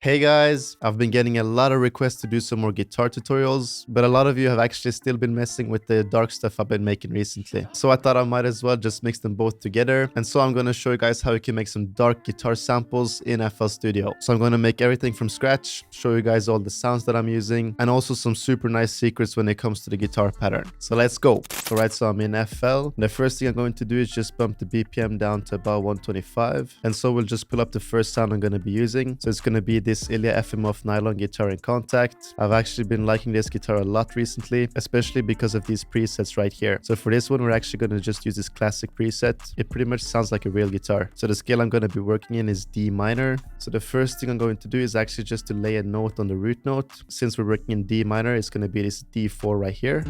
Hey guys, I've been getting a lot of requests to do some more guitar tutorials, but a lot of you have actually still been messing with the dark stuff I've been making recently. So I thought I might as well just mix them both together. And so I'm going to show you guys how you can make some dark guitar samples in FL Studio. So I'm going to make everything from scratch, show you guys all the sounds that I'm using, and also some super nice secrets when it comes to the guitar pattern. So let's go. Alright, so I'm in FL. The first thing I'm going to do is just bump the BPM down to about 125. And so we'll just pull up the first sound I'm going to be using. So it's going to be this Ilya FMoff nylon guitar in contact. I've actually been liking this guitar a lot recently, especially because of these presets right here. So for this one, we're actually going to just use this classic preset. It pretty much sounds like a real guitar. So the scale I'm going to be working in is D minor. So the first thing I'm going to do is actually just to lay a note on the root note. Since we're working in D minor, it's going to be this D4 right here.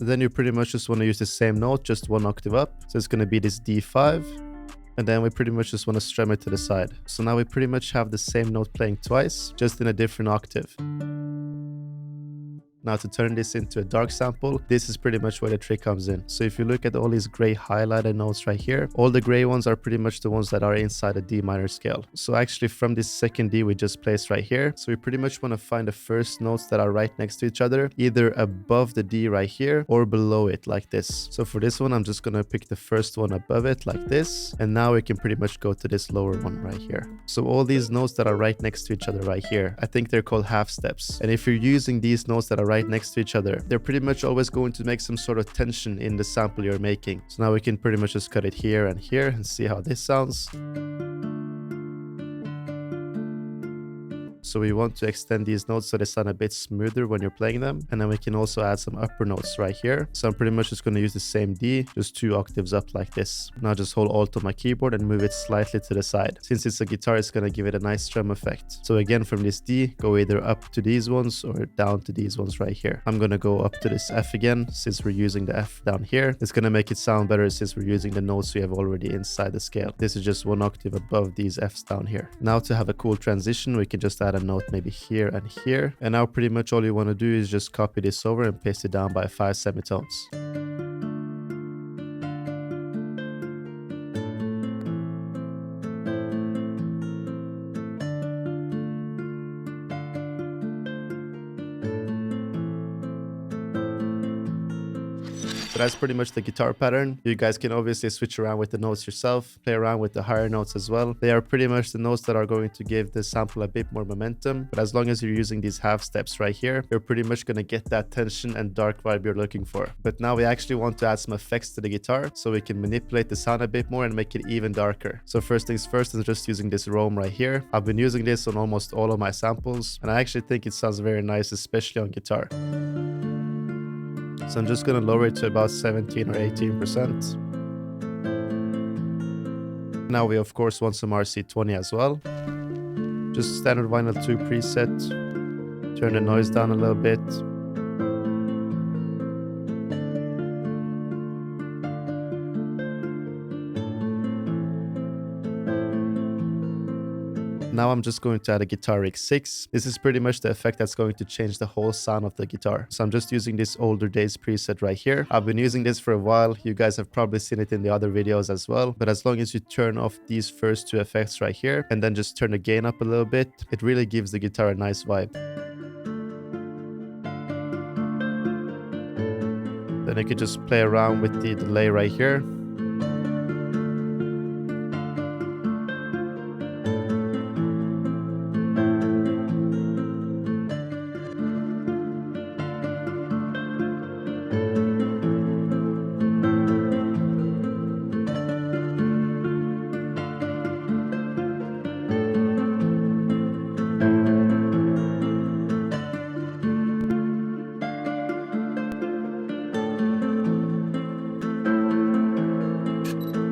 Then you pretty much just want to use the same note, just one octave up. So it's going to be this D5. And then we pretty much just want to strum it to the side. So now we pretty much have the same note playing twice, just in a different octave. Now to turn this into a dark sample, this is pretty much where the trick comes in. So if you look at all these gray highlighted notes right here, all the gray ones are pretty much the ones that are inside the D minor scale. So actually from this second D we just placed right here, so we pretty much want to find the first notes that are right next to each other, either above the D right here or below it like this. So for this one, I'm just going to pick the first one above it like this. And now we can pretty much go to this lower one right here. So all these notes that are right next to each other right here, I think they're called half steps. And if you're using these notes that are right next to each other, they're pretty much always going to make some sort of tension in the sample you're making. So now we can pretty much just cut it here and see how this sounds. So we want to extend these notes so they sound a bit smoother when you're playing them. And then we can also add some upper notes right here. So I'm pretty much just going to use the same D, just 2 octaves up like this. Now just hold Alt on my keyboard and move it slightly to the side. Since it's a guitar, it's going to give it a nice strum effect. So again, from this D, go either up to these ones or down to these ones right here. I'm going to go up to this F again, since we're using the F down here. It's going to make it sound better since we're using the notes we have already inside the scale. This is just 1 octave above these Fs down here. Now to have a cool transition, we can just add a note maybe here and here. And now pretty much all you want to do is just copy this over and paste it down by 5 semitones. So that's pretty much the guitar pattern. You guys can obviously switch around with the notes yourself, play around with the higher notes as well. They are pretty much the notes that are going to give the sample a bit more momentum. But as long as you're using these half steps right here, you're pretty much going to get that tension and dark vibe you're looking for. But now we actually want to add some effects to the guitar so we can manipulate the sound a bit more and make it even darker. So first things first is just using this roam right here. I've been using this on almost all of my samples, and I actually think it sounds very nice, especially on guitar. So I'm just going to lower it to about 17 or 18%. Now we of course want some RC20 as well. Just standard vinyl 2 preset. Turn the noise down a little bit. Now I'm just going to add a guitar rig 6. This is pretty much the effect that's going to change the whole sound of the guitar. So I'm just using this older days preset right here. I've been using this for a while. You guys have probably seen it in the other videos as well. But as long as you turn off these first 2 effects right here and then just turn the gain up a little bit, it really gives the guitar a nice vibe. Then you can just play around with the delay right here.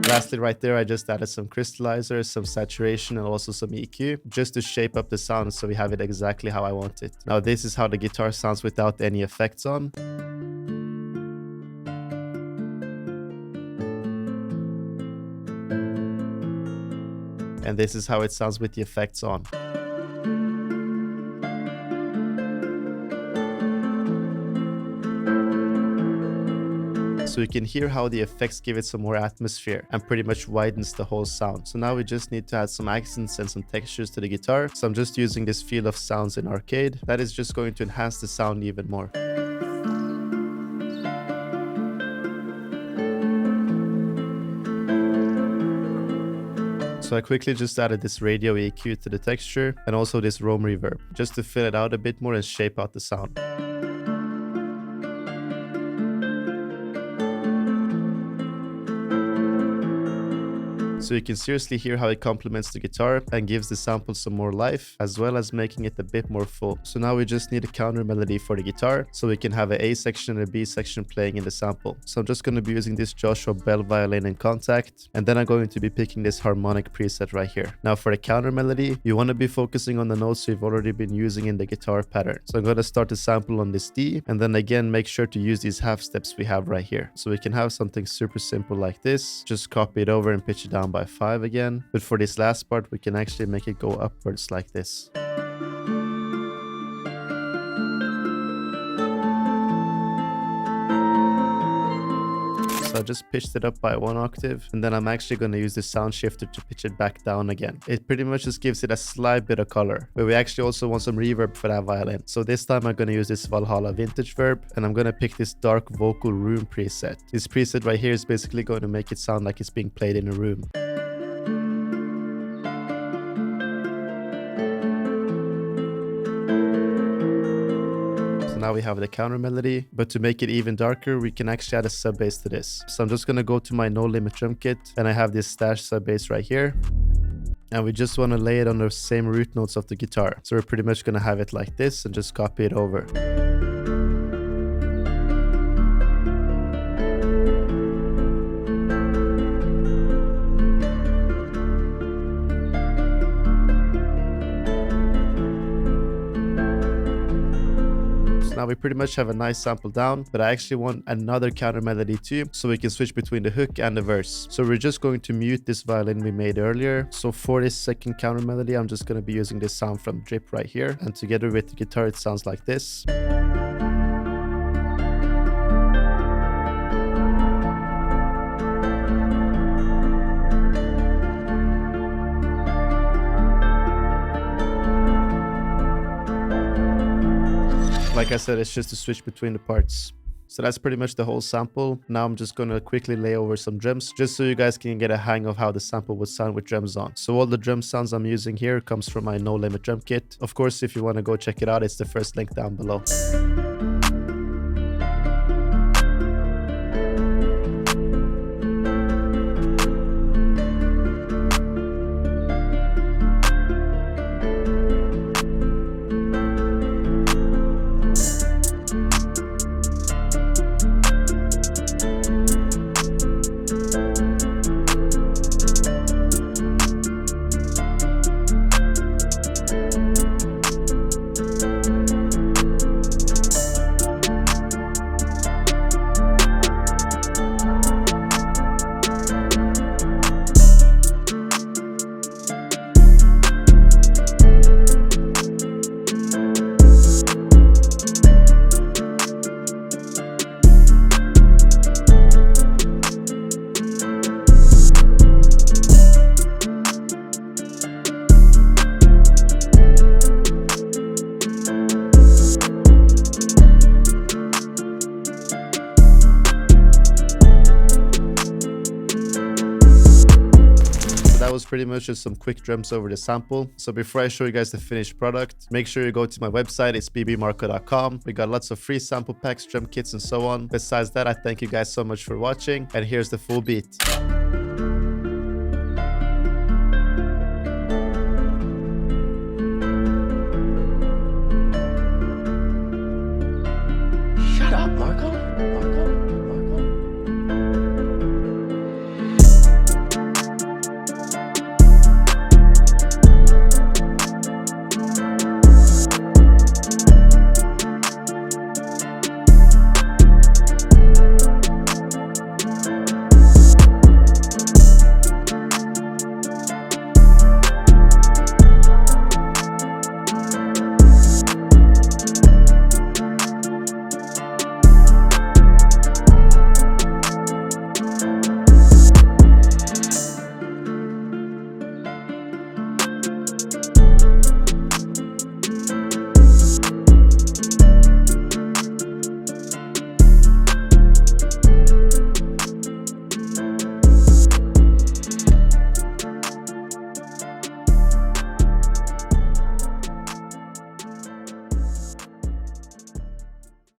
Lastly, right there, I just added some crystallizers, some saturation, and also some EQ, just to shape up the sound so we have it exactly how I want it. Now, this is how the guitar sounds without any effects on. And this is how it sounds with the effects on. So you can hear how the effects give it some more atmosphere and pretty much widens the whole sound. So now we just need to add some accents and some textures to the guitar. So I'm just using this Field of Sounds in Arcade. That is just going to enhance the sound even more. So I quickly just added this radio EQ to the texture and also this Roam reverb just to fill it out a bit more and shape out the sound. So you can seriously hear how it complements the guitar and gives the sample some more life, as well as making it a bit more full. So now we just need a counter melody for the guitar, so we can have an A section and a B section playing in the sample. So I'm just going to be using this Joshua Bell violin in Contact, and then I'm going to be picking this harmonic preset right here. Now for the counter melody, you want to be focusing on the notes you've already been using in the guitar pattern. So I'm going to start the sample on this D, and then again make sure to use these half steps we have right here. So we can have something super simple like this, just copy it over and pitch it down by 5 again. But for this last part, we can actually make it go upwards like this. So I just pitched it up by 1 octave, and then I'm actually going to use the sound shifter to pitch it back down again. It pretty much just gives it a slight bit of color, but we actually also want some reverb for that violin. So this time I'm going to use this Valhalla vintage verb, and I'm going to pick this dark vocal room preset. This preset right here is basically going to make it sound like it's being played in a room. Now we have the counter melody, but to make it even darker, we can actually add a sub bass to this. So I'm just going to go to my No Limit drum kit, and I have this stash sub bass right here. And we just want to lay it on the same root notes of the guitar. So we're pretty much going to have it like this and just copy it over. Now we pretty much have a nice sample down, but I actually want another counter melody too, so we can switch between the hook and the verse. So we're just going to mute this violin we made earlier. So for this second counter melody, I'm just going to be using this sound from Drip right here, and together with the guitar it sounds like this. Like I said, it's just to switch between the parts. So that's pretty much the whole sample. Now I'm just going to quickly lay over some drums, just so you guys can get a hang of how the sample would sound with drums on. So all the drum sounds I'm using here comes from my No Limit drum kit. Of course, if you want to go check it out, it's the first link down below. That was pretty much just some quick drums over the sample. So before I show you guys the finished product, make sure you go to my website. It's BBMarko.com. We got lots of free sample packs, drum kits, and so on. Besides that, I thank you guys so much for watching, and here's the full beat.